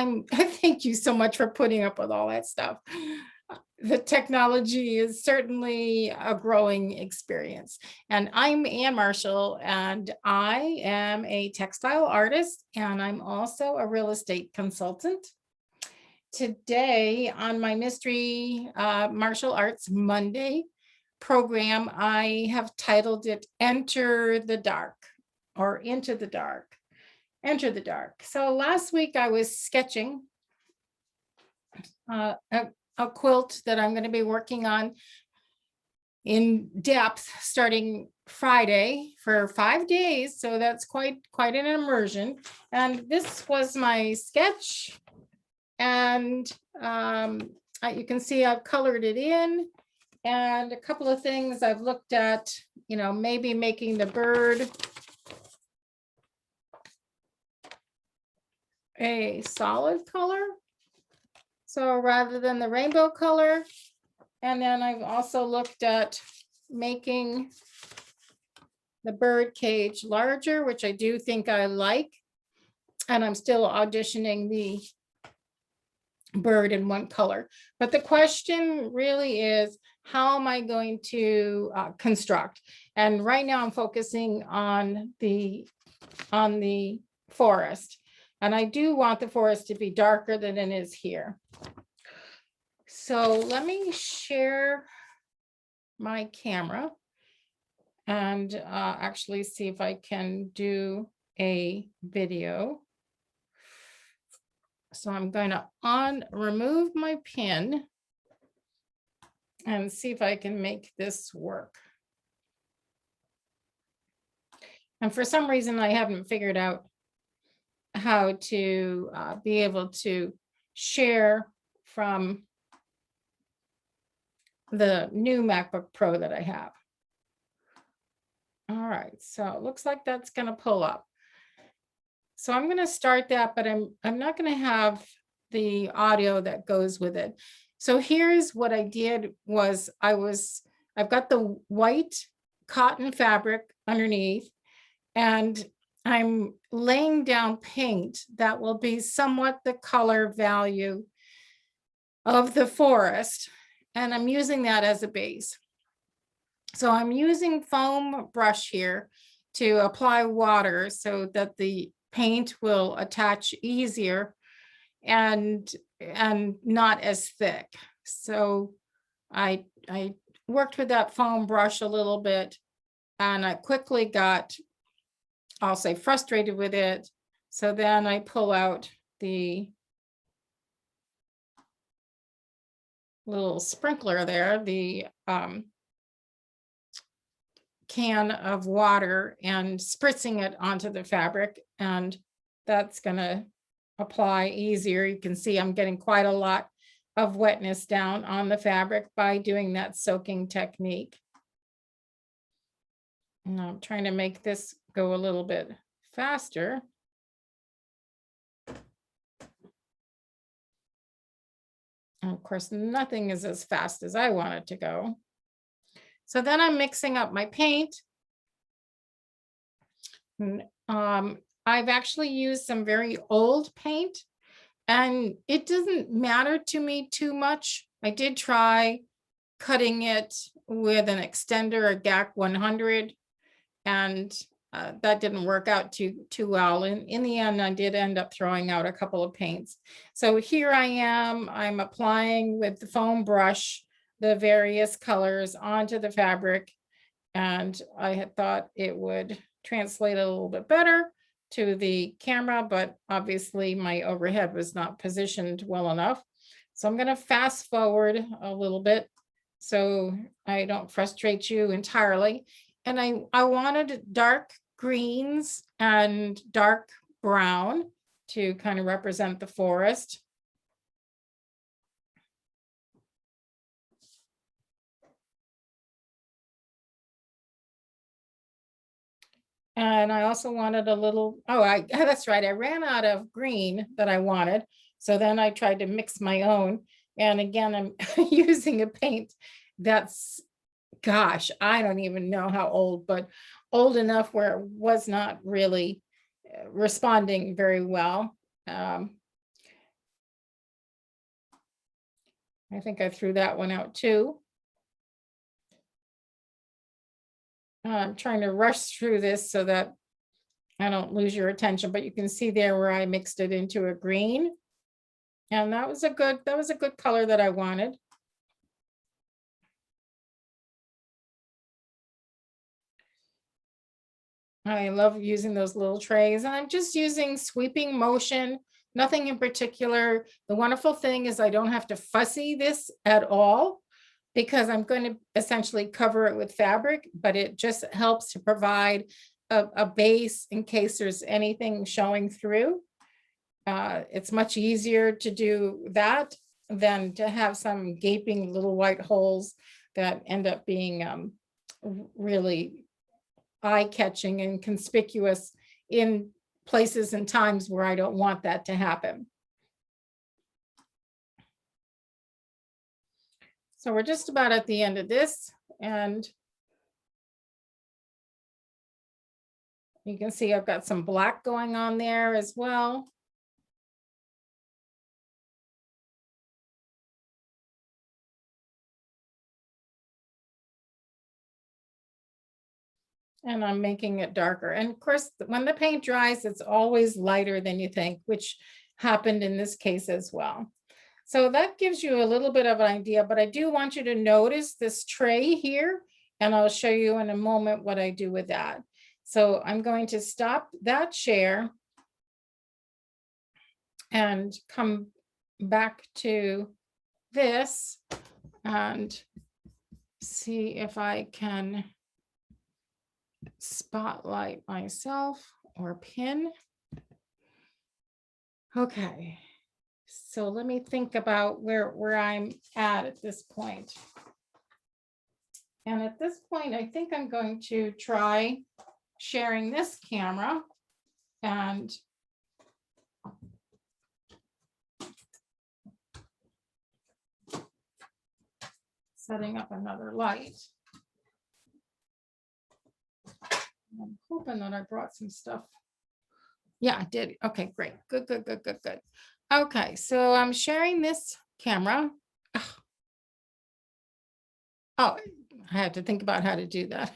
thank you so much for putting up with all that stuff. The technology is certainly a growing experience. And I'm Ann Marshall, and I am a textile artist, and I'm also a real estate consultant. Today on my Mystery Martial Arts Monday program, I have titled it Enter the Dark, or Into the Dark. Enter the Dark. So last week I was sketching a quilt that I'm going to be working on in depth starting Friday for 5 days. So that's quite an immersion. And this was my sketch. And you can see I've colored it in. And a couple of things I've looked at, maybe making the bird a solid color. So rather than the rainbow color. And then I've also looked at making the bird cage larger, which I do think I like. And I'm still auditioning the bird in one color. But the question really is, how am I going to construct? And right now I'm focusing on the forest. And I do want the forest to be darker than it is here. So let me share my camera and actually see if I can do a video. So I'm going to remove my pin and see if I can make this work. And for some reason, I haven't figured out how to be able to share from the new MacBook Pro that I have. All right, so it looks like that's going to pull up. So I'm going to start that, but I'm not going to have the audio that goes with it. So here's what I did was I've got the white cotton fabric underneath, and I'm laying down paint that will be somewhat the color value of the forest. And I'm using that as a base. So I'm using foam brush here to apply water so that the paint will attach easier and not as thick. So I worked with that foam brush a little bit, and I quickly got, I'll say, frustrated with it. So then I pull out the little sprinkler there, the can of water, and spritzing it onto the fabric, and that's going to apply easier. You can see I'm getting quite a lot of wetness down on the fabric by doing that soaking technique. And I'm trying to make this go a little bit faster. And of course, nothing is as fast as I want it to go. So then I'm mixing up my paint. I've actually used some very old paint, and it doesn't matter to me too much. I did try cutting it with an extender, a GAC 100, and that didn't work out too well. And in the end, I did end up throwing out a couple of paints. So here I am, I'm applying with the foam brush the various colors onto the fabric, and I had thought it would translate a little bit better to the camera, but obviously my overhead was not positioned well enough. So I'm going to fast forward a little bit so I don't frustrate you entirely. And I wanted dark greens and dark brown to kind of represent the forest. And I also wanted a little, that's right, I ran out of green that I wanted. So then I tried to mix my own. And again, I'm using a paint that's, gosh, I don't even know how old, but old enough where it was not really responding very well. I think I threw that one out too. I'm trying to rush through this so that I don't lose your attention, but you can see there where I mixed it into a green. And that was a good color that I wanted. I love using those little trays, and I'm just using sweeping motion, nothing in particular. The wonderful thing is I don't have to fussy this at all because I'm going to essentially cover it with fabric, but it just helps to provide a base in case there's anything showing through. It's much easier to do that than to have some gaping little white holes that end up being really eye-catching and conspicuous in places and times where I don't want that to happen. So we're just about at the end of this, and you can see I've got some black going on there as well. And I'm making it darker. And of course, when the paint dries, it's always lighter than you think, which happened in this case as well. So that gives you a little bit of an idea, but I do want you to notice this tray here, and I'll show you in a moment what I do with that. So I'm going to stop that share and come back to this and see if I can spotlight myself or pin. Okay, so let me think about where I'm at this point. And at this point, I think I'm going to try sharing this camera and setting up another light. I'm hoping that I brought some stuff. Yeah, I did. Okay, great. Good. Okay, so I'm sharing this camera. Oh, I had to think about how to do that.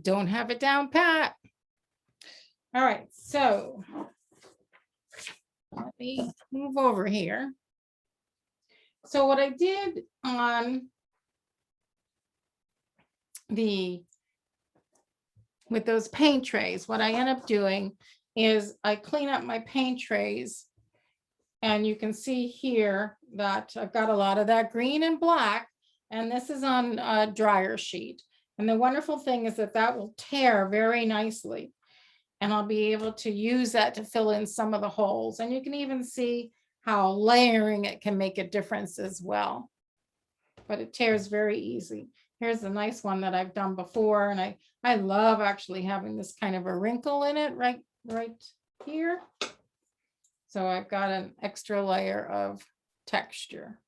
Don't have it down pat. All right, so let me move over here. So what I did on with those paint trays, what I end up doing is I clean up my paint trays, and you can see here that I've got a lot of that green and black, and this is on a dryer sheet. And the wonderful thing is that that will tear very nicely, and I'll be able to use that to fill in some of the holes. And you can even see how layering it can make a difference as well, but it tears very easy. Here's a nice one that I've done before, and I love actually having this kind of a wrinkle in it right here. So I've got an extra layer of texture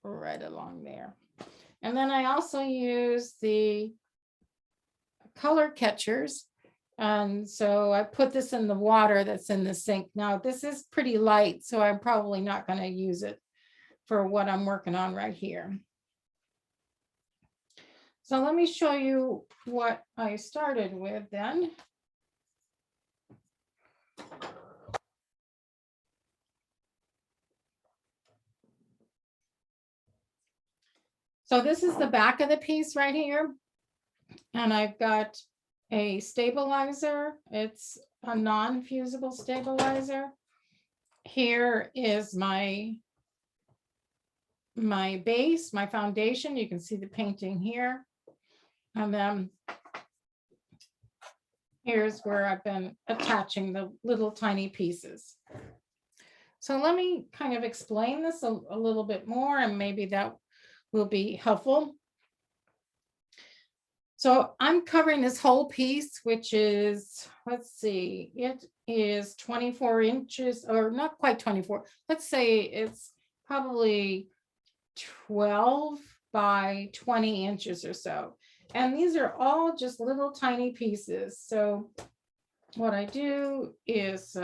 right along there. And then I also use the color catchers. And so I put this in the water that's in the sink. Now this is pretty light, so I'm probably not going to use it for what I'm working on right here. So let me show you what I started with then. So this is the back of the piece right here. And I've got a stabilizer. It's a non-fusible stabilizer. Here is my base, my foundation. You can see the painting here. And then here's where I've been attaching the little tiny pieces. So let me kind of explain this a little bit more, and maybe that will be helpful. So I'm covering this whole piece, which is, let's see, it is 24 inches, or not quite 24. Let's say it's probably 12 by 20 inches or so. And these are all just little tiny pieces. So what I do is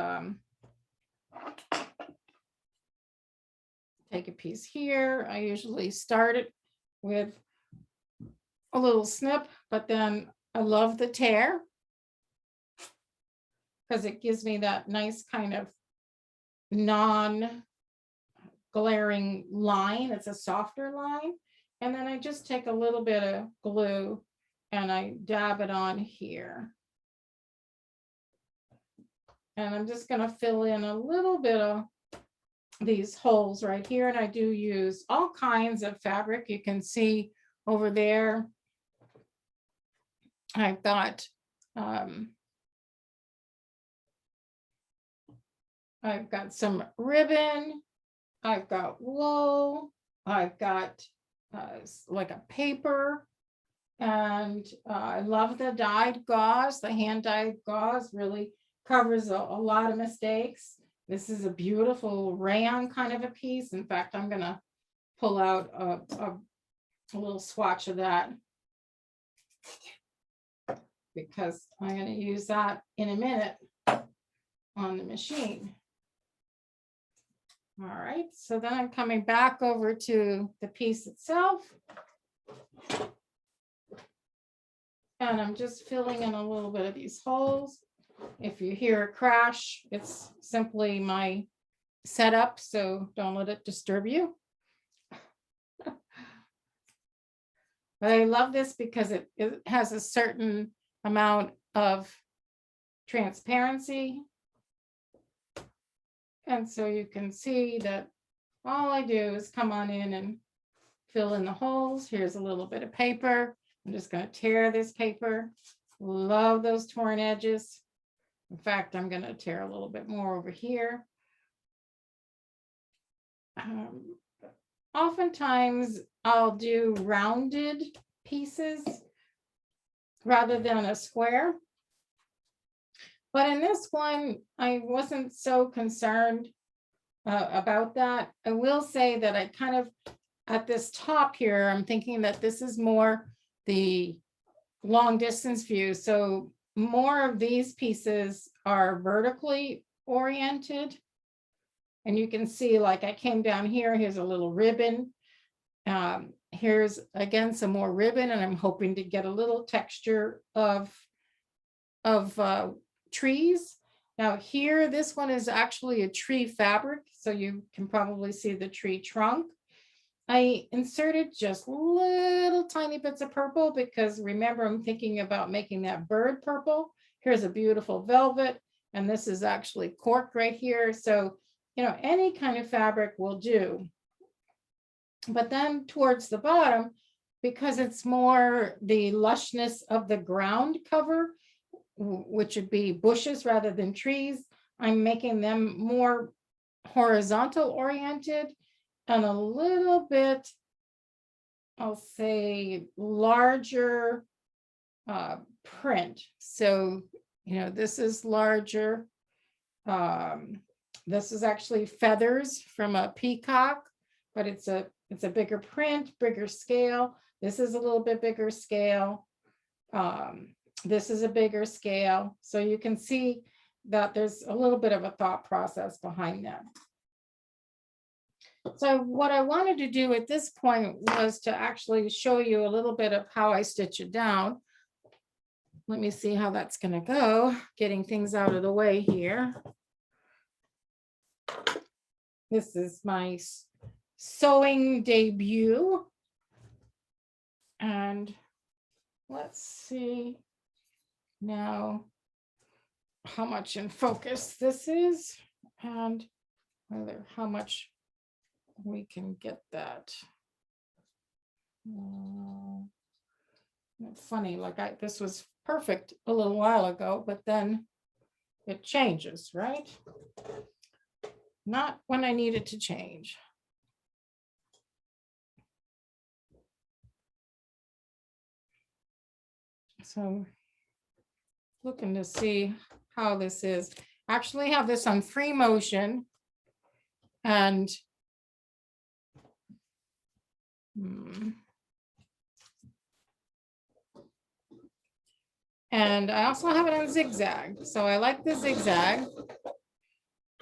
take a piece here. I usually start it with a little snip, but then I love the tear because it gives me that nice kind of non-glaring line. It's a softer line. And then I just take a little bit of glue and I dab it on here. And I'm just going to fill in a little bit of these holes right here. And I do use all kinds of fabric. You can see over there, I've got some ribbon, I've got wool, I've got like a paper, and I love the dyed gauze. The hand dyed gauze really covers a lot of mistakes. This is a beautiful rayon kind of a piece. In fact, I'm going to pull out a little swatch of that because I'm going to use that in a minute on the machine. All right, so then I'm coming back over to the piece itself. And I'm just filling in a little bit of these holes. If you hear a crash, it's simply my setup, so don't let it disturb you. But I love this because it has a certain amount of transparency. And so you can see that all I do is come on in and fill in the holes. Here's a little bit of paper. I'm just going to tear this paper. Love those torn edges. In fact, I'm going to tear a little bit more over here. Oftentimes I'll do rounded pieces rather than a square. But in this one, I wasn't so concerned about that. I will say that I kind of, at this top here, I'm thinking that this is more the long distance view. So more of these pieces are vertically oriented. And you can see, like, I came down here, here's a little ribbon. Here's again some more ribbon, and I'm hoping to get a little texture of trees. Now here, this one is actually a tree fabric, so you can probably see the tree trunk. I inserted just little tiny bits of purple because remember, I'm thinking about making that bird purple. Here's a beautiful velvet, and this is actually cork right here. So, you know, any kind of fabric will do. But then towards the bottom, because it's more the lushness of the ground cover, which would be bushes rather than trees, I'm making them more horizontal oriented and a little bit, I'll say, larger print. So, you know, this is larger. This is actually feathers from a peacock, but it's a bigger print, bigger scale. This is a little bit bigger scale. This is a bigger scale. So you can see that there's a little bit of a thought process behind that. So what I wanted to do at this point was to actually show you a little bit of how I stitch it down. Let me see how that's going to go, getting things out of the way here. This is my sewing debut. And let's see now how much in focus this is and whether how much we can get that. It's funny, like this was perfect a little while ago, but then it changes, right? Not when I need it to change. So looking to see how this is. Actually have this on free motion and I also have it on zigzag. So I like the zigzag.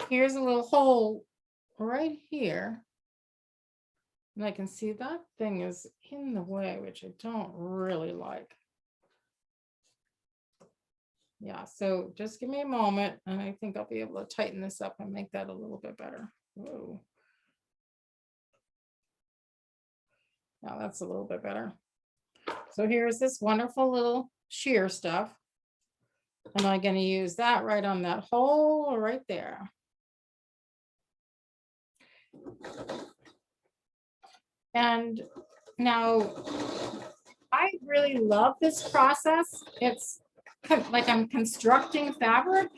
Here's a little hole right here. And I can see that thing is in the way, which I don't really like. Yeah, so just give me a moment and I think I'll be able to tighten this up and make that a little bit better. Whoa. Now that's a little bit better. So here's this wonderful little sheer stuff. And I'm going to use that right on that hole right there. And now I really love this process. It's like I'm constructing fabric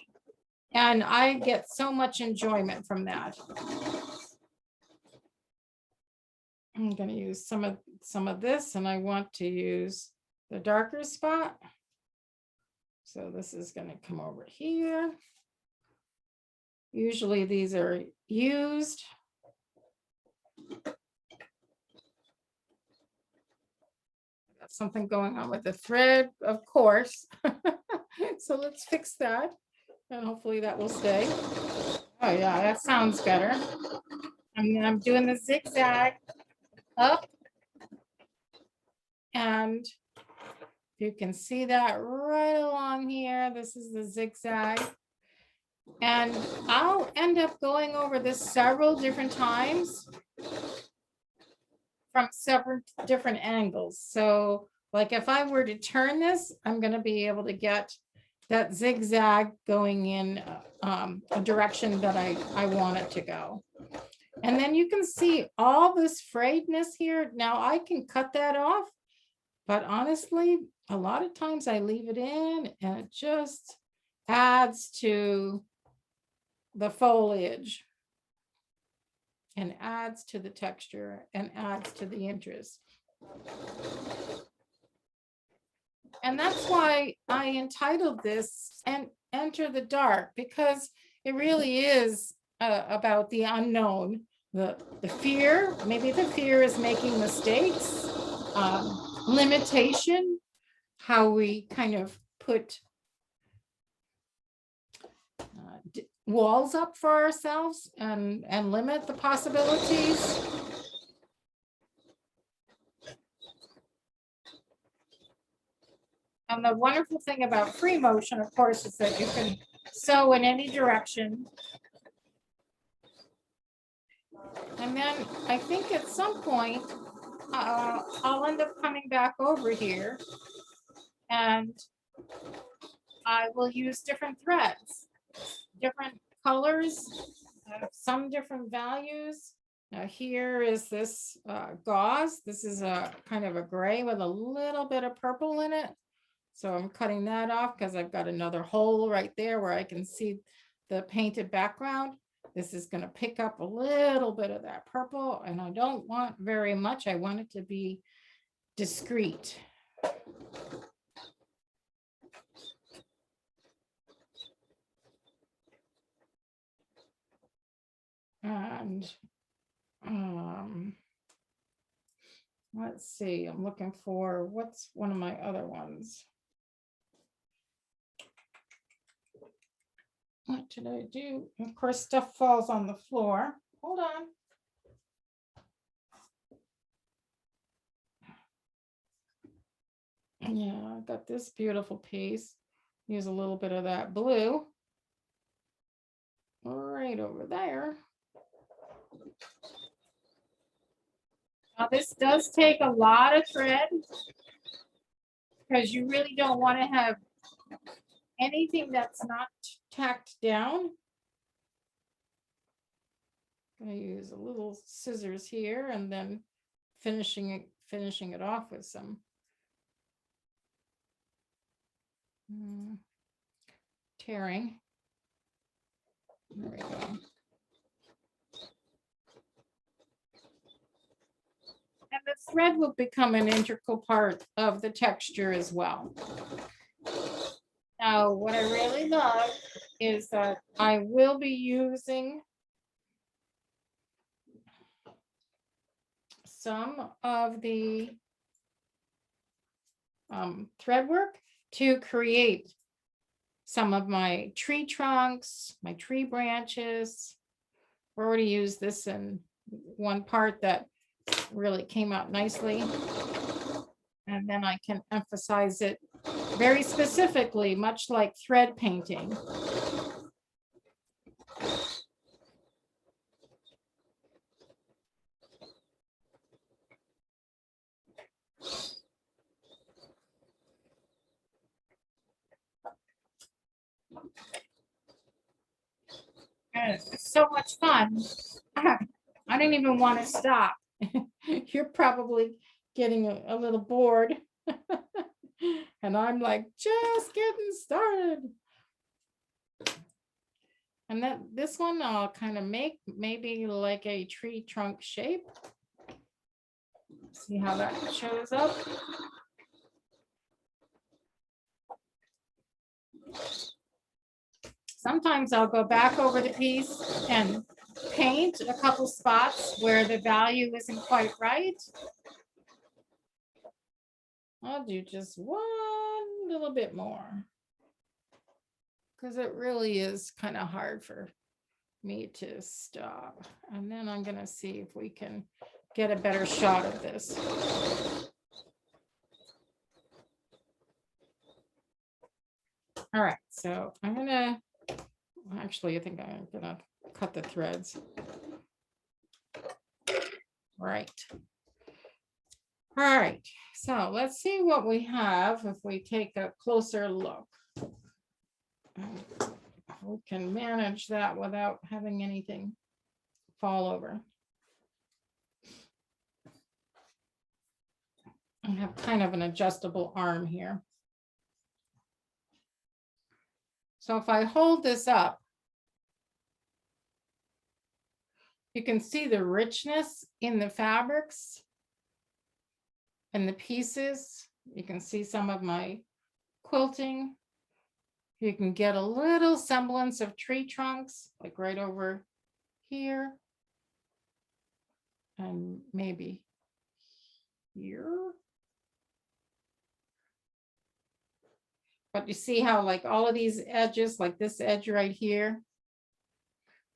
and I get so much enjoyment from that. I'm going to use some of this and I want to use the darker spot. So this is going to come over here. Usually these are used. Got something going on with the thread, of course. So let's fix that and hopefully that will stay. Oh yeah, that sounds better. And I'm doing the zigzag up. And you can see that right along here. This is the zigzag. And I'll end up going over this several different times from several different angles. So like if I were to turn this, I'm going to be able to get that zigzag going in a direction that I want it to go. And then you can see all this frayedness here. Now I can cut that off, but honestly, a lot of times I leave it in and it just adds to the foliage and adds to the texture and adds to the interest. And that's why I entitled this and Enter the Dark, because it really is about the unknown, the fear. Maybe the fear is making mistakes, limitation, how we kind of put walls up for ourselves and limit the possibilities. And the wonderful thing about free motion, of course, is that you can sew in any direction. And then I think at some point, I'll end up coming back over here and I will use different threads, different colors, some different values. Now here is this gauze. This is a kind of a gray with a little bit of purple in it. So I'm cutting that off because I've got another hole right there where I can see the painted background. This is going to pick up a little bit of that purple and I don't want very much. I want it to be discreet. And let's see, I'm looking for what's one of my other ones. What did I do? Of course, stuff falls on the floor. Hold on. Yeah, I got this beautiful piece. Use a little bit of that blue right over there. Now this does take a lot of thread because you really don't want to have anything that's not tacked down. I'm going to use a little scissors here and then finishing it off with some tearing. There we go. And the thread will become an integral part of the texture as well. Now, what I really love is that I will be using some of the thread work to create some of my tree trunks, my tree branches. I already used this in one part that really came out nicely. And then I can emphasize it very specifically, much like thread painting. And it's so much fun. I didn't even want to stop. You're probably getting a little bored. And I'm like, just getting started. And then this one I'll kind of make maybe like a tree trunk shape. See how that shows up. Sometimes I'll go back over the piece and paint a couple spots where the value isn't quite right. I'll do just one little bit more, because it really is kind of hard for me to stop. And then I'm going to see if we can get a better shot of this. All right, so I'm going to, actually, I think I'm going to cut the threads. Right. All right, so let's see what we have if we take a closer look. We can manage that without having anything fall over. I have kind of an adjustable arm here. So if I hold this up, you can see the richness in the fabrics and the pieces. You can see some of my quilting. You can get a little semblance of tree trunks, like right over here. And maybe here. But you see how like all of these edges, like this edge right here,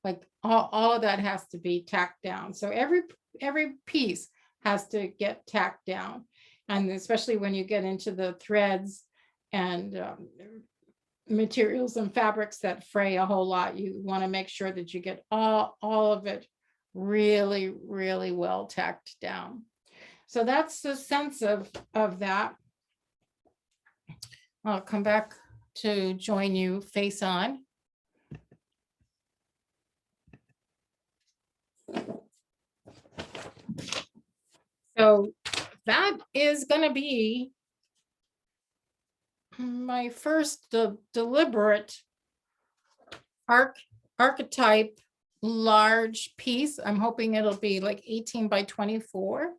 like all of that has to be tacked down. So every piece has to get tacked down. And especially when you get into the threads and materials and fabrics that fray a whole lot, you want to make sure that you get all of it really, really well tacked down. So that's the sense of that. I'll come back to join you face on. So that is going to be my first deliberate archetype large piece. I'm hoping it'll be like 18 by 24.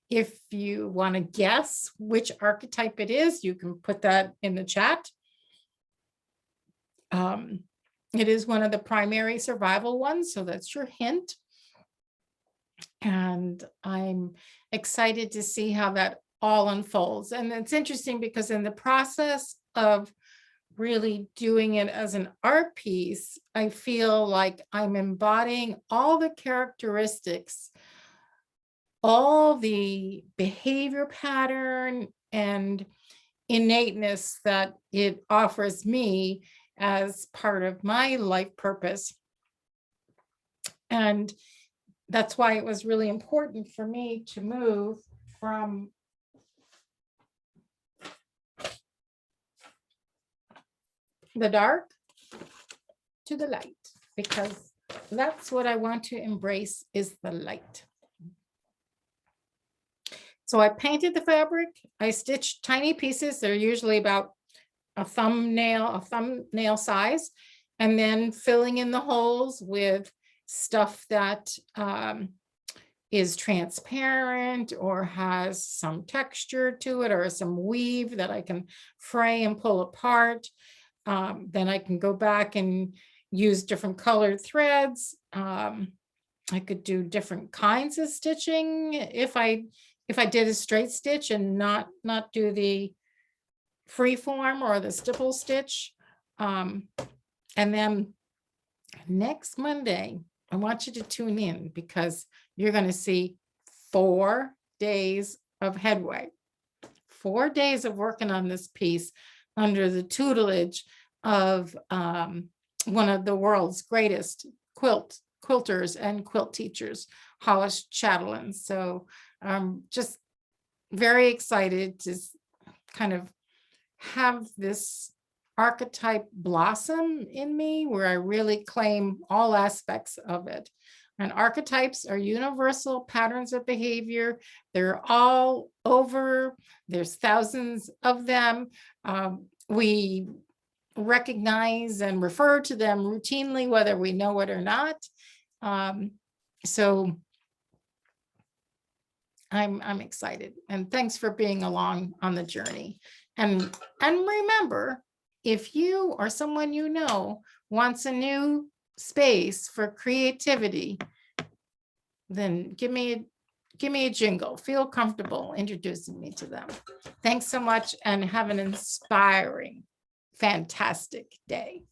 If you want to guess which archetype it is, you can put that in the chat. It is one of the primary survival ones, so that's your hint. And I'm excited to see how that all unfolds. And it's interesting because in the process of really doing it as an art piece, I feel like I'm embodying all the characteristics, all the behavior pattern and innateness that it offers me as part of my life purpose. And that's why it was really important for me to move from the dark to the light, because that's what I want to embrace, is the light. So I painted the fabric. I stitched tiny pieces. They're usually about a thumbnail size, and then filling in the holes with stuff that is transparent or has some texture to it, or some weave that I can fray and pull apart. Then I can go back and use different colored threads. I could do different kinds of stitching if I did a straight stitch and not do the free form or the stipple stitch. And then next Monday, I want you to tune in, because you're going to see 4 days of headway. 4 days of working on this piece under the tutelage of one of the world's greatest quilters and quilt teachers, Hollis Chatelain. So I'm just very excited to kind of have this archetype blossom in me, where I really claim all aspects of it. And archetypes are universal patterns of behavior. They're all over. There's thousands of them. We recognize and refer to them routinely, whether we know it or not. So I'm excited, and thanks for being along on the journey. And remember, if you or someone you know wants a new space for creativity, then give me a jingle. Feel comfortable introducing me to them. Thanks so much, and have an inspiring, fantastic day.